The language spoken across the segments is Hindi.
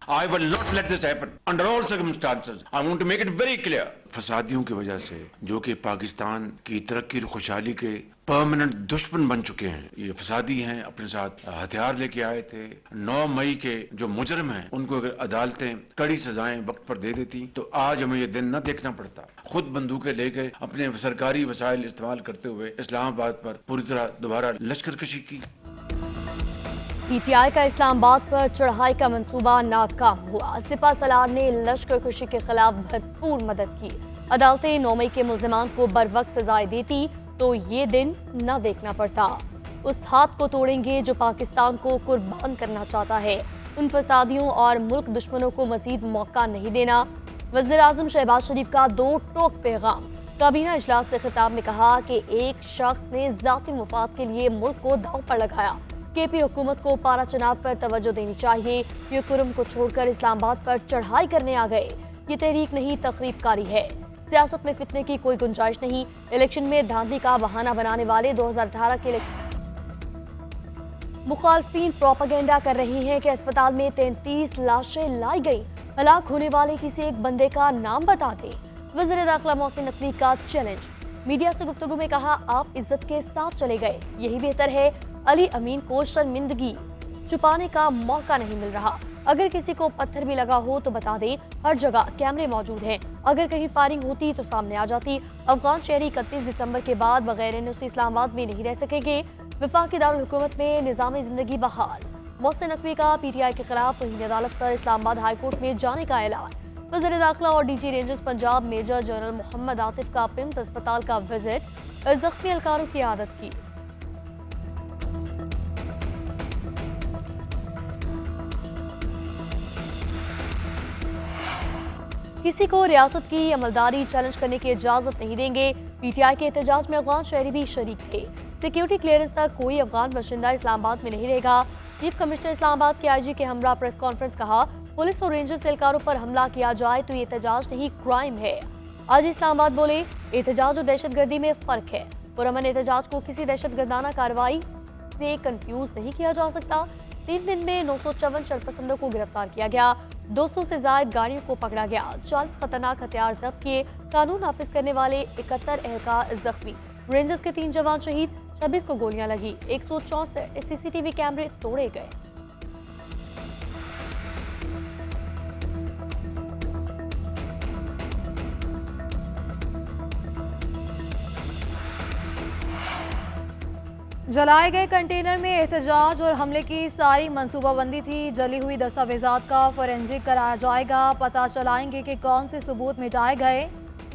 I will not let this happen under all circumstances. I want to make it very clear. फसादियों की वजह से जो कि पाकिस्तान की तरक्की और खुशहाली के परमानेंट दुश्मन बन चुके हैं, ये फसादी हैं, अपने साथ हथियार लेके आए थे। 9 मई के जो मुजरिम हैं उनको अगर अदालतें कड़ी सजाएं वक्त पर दे देती तो आज हमें ये दिन न देखना पड़ता। खुद बंदूकें लेके अपने सरकारी वसाइल इस्तेमाल करते हुए इस्लामाबाद पर पूरी तरह दोबारा लश्करकशी की। पीटीआई का इस्लामाबाद पर चढ़ाई का मंसूबा नाकाम हुआ। सिपा सलार ने लश्कर कुशी के खिलाफ भरपूर मदद की। अदालतें 9 मई के मुल्जिमान को बरवक्त सजाएं देती तो ये दिन न देखना पड़ता। उस हाथ को तोड़ेंगे जो पाकिस्तान को कुर्बान करना चाहता है। उन फसादियों और मुल्क दुश्मनों को मजीद मौका नहीं देना। वज़ीर आज़म शहबाज शरीफ का 2 टोक पैगाम। काबीना इजलास से खिताब में कहा कि एक शख्स ने जाती मुफाद के लिए मुल्क को दांव पर लगाया। केपी हुकूमत को पारा चनाब पर तवज्जो देनी चाहिए। ये कुरम को छोड़कर इस्लामाबाद पर चढ़ाई करने आ गए। ये तहरीक नहीं, तखरीबकारी है। सियासत में फितने की कोई गुंजाइश नहीं। इलेक्शन में धांधली का बहाना बनाने वाले 2018 के मुखालफीन प्रोपेगेंडा कर रही हैं कि अस्पताल में 33 लाशें लाई गई। हलाक होने वाले किसी एक बंदे का नाम बता दें। वज़ीर दाखिला मोहसिन नकवी का चैलेंज। मीडिया से गुफ्तगू में कहा, आप इज्जत के साथ चले गए, यही बेहतर है। अली अमीन को शर्मिंदगी छुपाने का मौका नहीं मिल रहा। अगर किसी को पत्थर भी लगा हो तो बता दें, हर जगह कैमरे मौजूद हैं। अगर कहीं फायरिंग होती तो सामने आ जाती। अफगान शहरी 31 दिसंबर के बाद बगैर एनओसी इस्लामाबाद में नहीं रह सकेंगे। वफाकी दारुल हुकूमत में निज़ाम जिंदगी बहाल। मोहसिन नकवी का पीटीआई के खिलाफ तौहीन अदालत पर इस्लामाबाद हाई कोर्ट में जाने का ऐलान। वज़ीर दाखिला और DG Rangers Punjab major general Mohammad Asif का पिम्स अस्पताल का विजिट। जख्मी एहलकारों की आदत की। किसी को रियासत की अमलदारी चैलेंज करने की इजाजत नहीं देंगे। पीटीआई के एहतजाज में अफगान शहरी भी शरीक थे। सिक्योरिटी क्लियरेंस तक कोई अफगान बाशिंदा इस्लामाबाद में नहीं रहेगा। चीफ कमिश्नर इस्लामाबाद के आईजी के हमरा प्रेस कॉन्फ्रेंस कहा, पुलिस और रेंजर्स एहलकारों पर हमला किया जाए तो ये एहतजाज नहीं, क्राइम है। आज इस्लामाबाद बोले, एहतजाज और दहशतगर्दी में फर्क है। पुरअमन एहतजाज को किसी दहशतगर्दाना कार्रवाई से कंफ्यूज नहीं किया जा सकता। 3 दिन में 954 शरपसंदों को गिरफ्तार किया गया। 200 से ज्यादा गाड़ियों को पकड़ा गया। 40 खतरनाक हथियार जब्त किए। कानून नाफिज करने वाले 71 एहलकार जख्मी। रेंजर्स के 3 जवान शहीद, 26 को गोलियां लगी। 164 सीसीटीवी कैमरे तोड़े गए। जलाए गए कंटेनर में एहतजाज और हमले की सारी मंसूबाबंदी थी। जली हुई दस्तावेजात का फोरेंसिक कराया जाएगा। पता चलाएंगे कि कौन से सबूत मिटाए गए।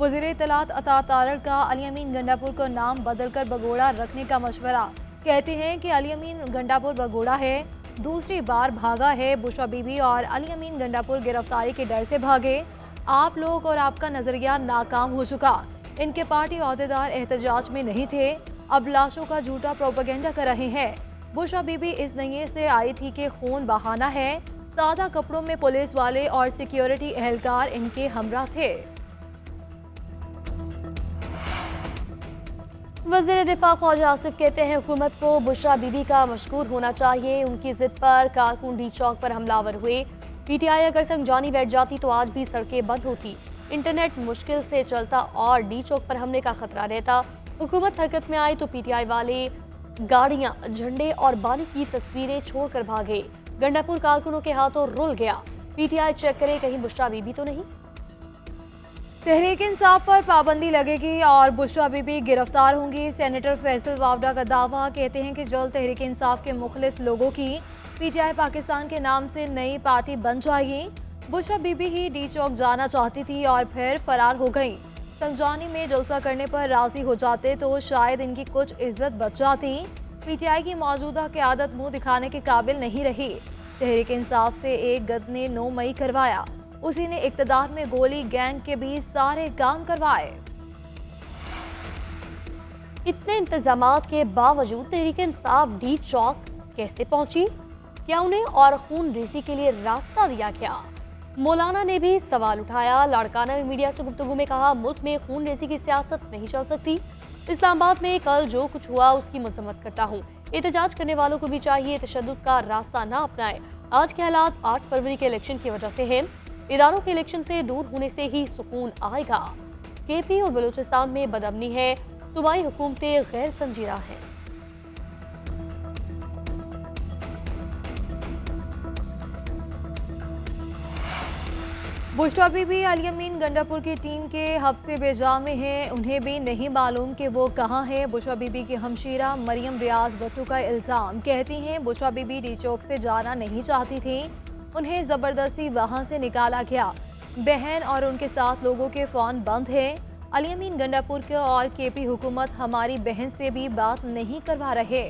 वज़ीर इत्तलात अता तारड़ का अली अमीन गंडापुर को नाम बदलकर बगोड़ा रखने का मशवरा। कहते हैं कि अली अमीन गंडापुर बगोड़ा है, दूसरी बार भागा है। बुशरा बीबी और अली अमीन गंडापुर गिरफ्तारी के डर से भागे। आप लोग और आपका नजरिया नाकाम हो चुका। इनके पार्टी ओहदेदार एहतजाज में नहीं थे, अब लाशों का झूठा प्रोपेगेंडा कर रहे हैं। बुशरा बीबी इस नये से आई थी कि खून बहाना है। सादा कपड़ों में पुलिस वाले और सिक्योरिटी एहलकार इनके हमरा थे। वज़ीर दिफा ख्वाजा आसिफ कहते हैं, हुकूमत को बुशरा बीबी का मशकूर होना चाहिए। उनकी जिद पर कारकुन डी चौक पर हमलावर हुए। पीटीआई अगर संगजानी बैठ जाती तो आज भी सड़कें बंद होती, इंटरनेट मुश्किल से चलता और डी चौक पर हमले का खतरा रहता। हुकूमत हरकत में आई तो पीटीआई वाले गाड़ियां, झंडे और बानी की तस्वीरें छोड़कर भागे। गंडापुर कारकुनों के हाथों रुल गया। पीटीआई चेक करे कहीं बुशरा बीबी तो नहीं। तहरीक इंसाफ पर पाबंदी लगेगी और बुशरा बीबी गिरफ्तार होंगी। सेनेटर फैसल वावडा का दावा। कहते हैं कि जल्द तहरीक इंसाफ के मुखलिस लोगों की पीटीआई पाकिस्तान के नाम से नई पार्टी बन जाएगी। बुशरा बीबी ही डी चौक जाना चाहती थी और फिर फरार हो गई। संजानी में जलसा करने पर राजी हो जाते तो शायद इनकी कुछ इज्जत बच जाती। पीटीआई की मौजूदा क़यादत मुंह दिखाने के काबिल नहीं रही। तहरीक इंसाफ से एक गद ने 9 मई करवाया, उसी ने इक़्तिदार में गोली गैंग के बीच सारे काम करवाए। इतने इंतजामात के बावजूद तहरीक इंसाफ डी चौक कैसे पहुंची? क्या उन्हें और खून रेजी के लिए रास्ता दिया गया? मौलाना ने भी सवाल उठाया। लाड़काना में मीडिया से गुफ्तगू में कहा, मुल्क में खून रेजी की सियासत नहीं चल सकती। इस्लामाबाद में कल जो कुछ हुआ उसकी मजम्मत करता हूँ। एहतजाज करने वालों को भी चाहिए तशद्दुद का रास्ता ना अपनाए आज के हालात 8 फरवरी के इलेक्शन की वजह से हैं। इदारों के इलेक्शन से दूर होने से ही सुकून आएगा। केपी और बलूचिस्तान में बदअमनी है, सूबाई हुकूमतें गैर संजीदा हैं। बुशरा बीबी अली अमीन गंडापुर की टीम के हफ्ते बेजा में हैं। उन्हें भी नहीं मालूम कि वो कहाँ है। बुशरा बीबी की हमशीरा मरियम रियाज भट्टू का इल्ज़ाम, कहती हैं बुशरा बीबी डी चौक से जाना नहीं चाहती थी, उन्हें ज़बरदस्ती वहाँ से निकाला गया। बहन और उनके साथ लोगों के फ़ोन बंद हैं। अली अमीन गंडापुर के और केपी हुकूमत हमारी बहन से भी बात नहीं करवा रहे।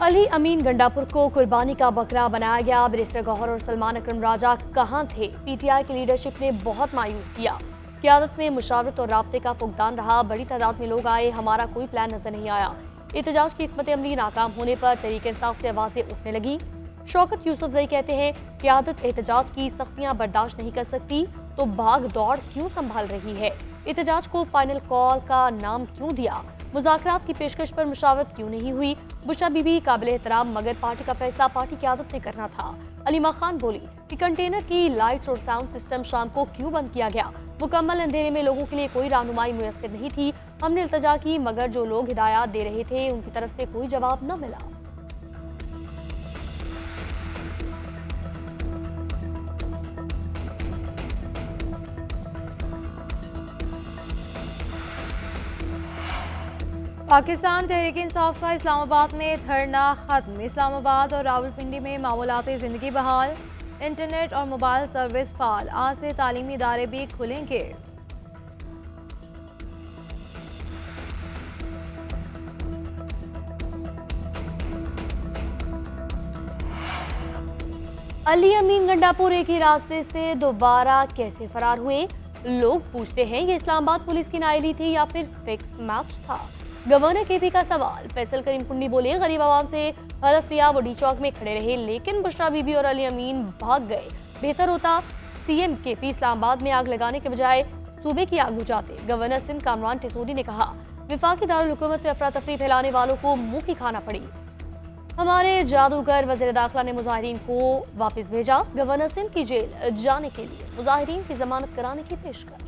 अली अमीन गंडापुर को कुर्बानी का बकरा बनाया गया। बैरिस्टर गौहर और सलमान अकरम राजा कहां थे? पीटीआई की लीडरशिप ने बहुत मायूस किया। क़यादत में मुशावरत और राब्ते का फुकदान रहा। बड़ी तादाद में लोग आए, हमारा कोई प्लान नजर नहीं आया। एहतजाज की हिकमत अमली नाकाम होने पर तहरीक इंसाफ से आवाजें उठने लगी। शौकत यूसुफजई कहते हैं क़यादत एहतजाज की सख्तियां बर्दाश्त नहीं कर सकती तो भाग दौड़ क्यों संभाल रही है? एहतजाज को फाइनल कॉल का नाम क्यों दिया? मुज़ाकरात की पेशकश पर मुशावरत क्यों नहीं हुई? बुशरा बीबी काबिल एहतराम, मगर पार्टी का फैसला पार्टी की आदत ने करना था। अलीमा खान बोली कि कंटेनर की लाइट्स और साउंड सिस्टम शाम को क्यों बंद किया गया? मुकम्मल अंधेरे में लोगों के लिए कोई रहनुमाई मुयस्सर नहीं थी। हमने इल्तजा की मगर जो लोग हिदायत दे रहे थे उनकी तरफ से कोई जवाब न मिला। पाकिस्तान तहरीक इंसाफ का इस्लामाबाद में धरना खत्म। इस्लामाबाद और रावलपिंडी में मामूलाती जिंदगी बहाल। इंटरनेट और मोबाइल सर्विस फाल। आज से तालीमी इदारे भी खुलेंगे। अली अमीन गंडापुर एक ही रास्ते से दोबारा कैसे फरार हुए? लोग पूछते हैं ये इस्लामाबाद पुलिस की नाइली थी या फिर फिक्स मैच था? गवर्नर केपी का सवाल। फैसल करीम कुंडी बोले गरीब आवाम से हलफ लिया, वो डी चौक में खड़े रहे लेकिन बुशरा बीबी और अली अमीन भाग गए। बेहतर होता सीएम केपी इस्लामाबाद में आग लगाने के बजाय सूबे की आग बुझाते। गवर्नर सिंध कामरान टिसोडी ने कहा विफाकी दारुल हुकूमत में अफरा तफरी फैलाने वालों को मुंह की खाना पड़ी। हमारे जादूगर वज़ीर दाखिला ने मुजाहिरीन को वापस भेजा। गवर्नर सिंध की जेल जाने के लिए मुजाहिरीन की जमानत कराने की पेशकश।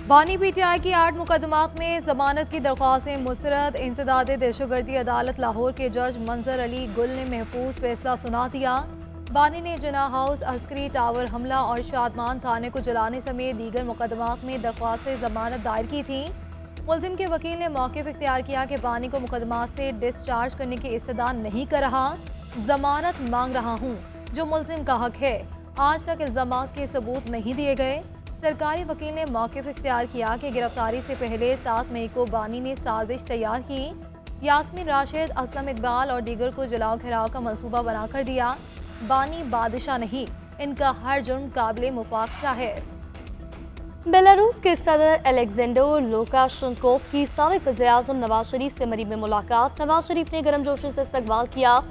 बानी पीटीआई की 8 मुकदमात में जमानत की दरख्वास्तें मुस्तरद। इंसदाद दहशतगर्दी अदालत लाहौर के जज मंजर अली गुल ने महफूज फैसला सुना दिया। बानी ने जना हाउस, अस्करी टावर हमला और शादमान थाने को जलाने समेत दीगर मुकदमात में दरख्वास्तें जमानत दायर की थी। मुलजिम के वकील ने मौक़िफ़ इख्तियार किया कि बानी को मुकदमात से डिस्चार्ज करने की इस्तदा नहीं कर रहा, जमानत मांग रहा हूँ जो मुलजिम का हक है। आज तक इल्ज़ामात के सबूत नहीं दिए गए। सरकारी वकील ने मौक़िफ़ इख्तियार किया कि गिरफ्तारी से पहले 7 मई को बानी ने साजिश तैयार की। यास्मीन राशिद, असलम इकबाल और दीगर को जलाओ घिराव का मंसूबा बनाकर दिया। बानी बादशाह नहीं, इनका हर जुर्म काबिल मुफाखरा है। बेलारूस के सदर अलेक्जेंडर लुकाशेंको की साबिक़ वज़ीर-ए-आज़म नवाज शरीफ से मरीब में मुलाकात। नवाज शरीफ ने गर्मजोशी से इस्तकबाल किया।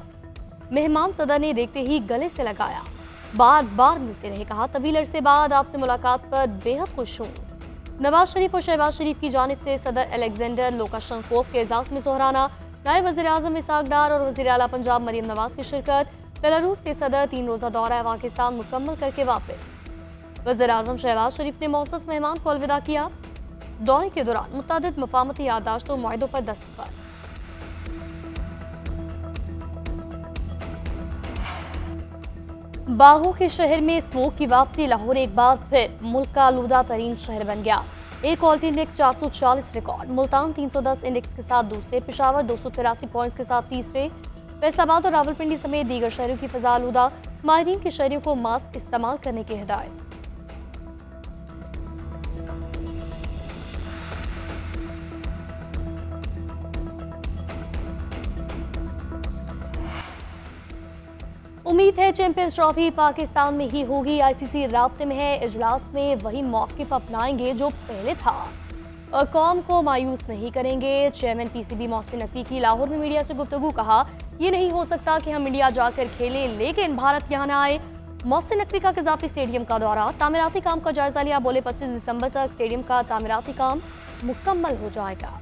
मेहमान सदर ने देखते ही गले से लगाया, बार बार मिलते रहे। कहा तवील अरसे बाद आपसे मुलाकात पर बेहद खुश हूँ। नवाज शरीफ और शहबाज शरीफ की जानिब से सदर अलेक्जेंडर लुकाशेंको के एजाज़ में सोहराना। नायब वज़ीर-ए-आज़म इसहाक डार और वज़ीर आला पंजाब मरियम नवाज की शिरकत। बेलारूस के सदर 3 रोज़ा दौरा पाकिस्तान मुकम्मल करके वापस। वज़ीर-ए-आज़म शहबाज शरीफ ने मौसूस मेहमान को अलविदा किया। दौरे के दौरान मुतअद्दिद मफाहमती याददाश्त और मुआहदों पर दस्तखत। बागों के शहर में स्मोक की वापसी। लाहौर एक बार फिर मुल्क का आलूदा तरीन शहर बन गया। Air quality index 440 record. Multan 310 index के साथ दूसरे, पेशावर 283 पॉइंट्स के साथ तीसरे। फैसलाबाद और रावलपिंडी समेत दीगर शहरों की फिजा आलूदा। माहिरीन के शहरियों को मास्क इस्तेमाल करने की हिदायत। उम्मीद है चैंपियंस ट्रॉफी पाकिस्तान में ही होगी। आईसीसी राब्ते में है, इजलास में वही मौक़िफ़ अपनाएंगे जो पहले था और कौम को मायूस नहीं करेंगे। चेयरमैन पीसीबी मोहसिन नकवी की लाहौर में मीडिया से गुफ्तगू। कहा ये नहीं हो सकता कि हम इंडिया जाकर खेलें लेकिन भारत यहाँ न आए। मोहसिन नकवी का कज़ाफ़ी स्टेडियम का दौरा, तामीराती काम का जायजा लिया, बोले 25 दिसंबर तक स्टेडियम का तामीराती काम मुकम्मल हो जाएगा।